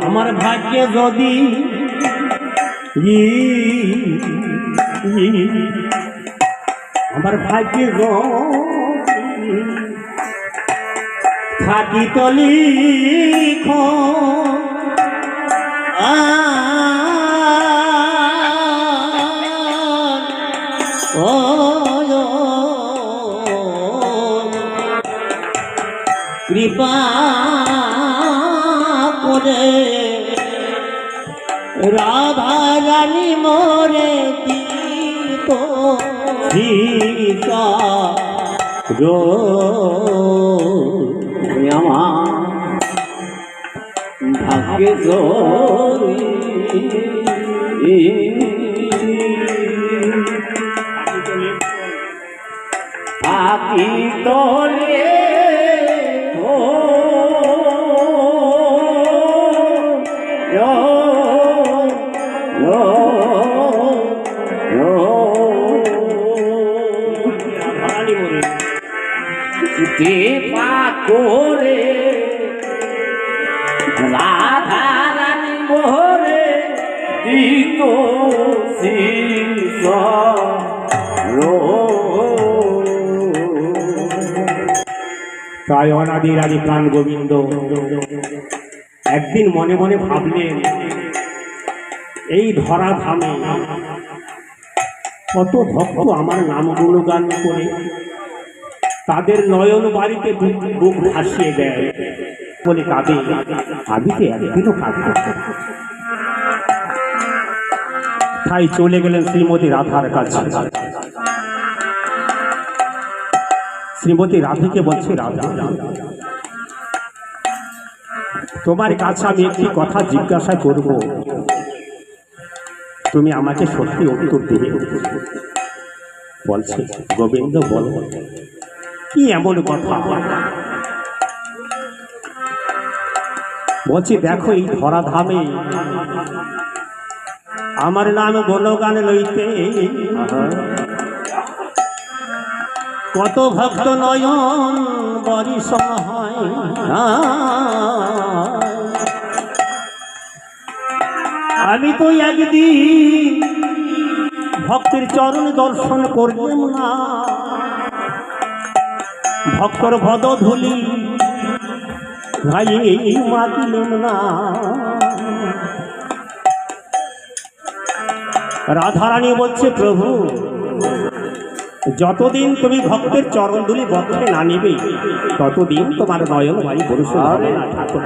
আমার ভাগ্যে যদি আমার ভাগ্যে থাকি তলি কৃপা করে রাধা রানী মোরে দীপ সীতা আমার ভাগ্যে আকি তোলে কৃপা করে রাধা রানী মোরে দিত তাই অনাদির আদি প্রাণ গোবিন্দ একদিন মনে মনে ভাবলেন এই ধরা ধামে কত ভক্ত আমার নাম গুণগান করে তাদের নয়ন বাড়িতে বুক ভাসিয়ে দেয় বলে কাঁদে, আমি তো একদিনও কাঁদব। তাই চলে গেলেন শ্রীমতী রাধার কাছে। শ্রীমতী রাধিকে বলছে, রাধা তোমার কাছে আমি একটি কথা জিজ্ঞাসা করব, তুমি আমাকে সত্যি উত্তর দেবে। বলছে, গোবিন্দ বল, কি এমন কথা? বলছি, দেখো এই ধরাধামে আমার নাম গুণগান লইতে কত ভক্ত নয়ন বরিশ হয়। আমি তো একদিন ভক্তের চরণ দর্শন করলাম না, ভক্তর ভদ ধুলি ভাই মাগলাম না। রাধারানী বলছে, প্রভু যতদিন তুমি ভক্তের চরণ ধুলি বক্ষে না নিবে ততদিন তোমার নয়ন বাড়ি বরুষ হবে না ঠাকুর।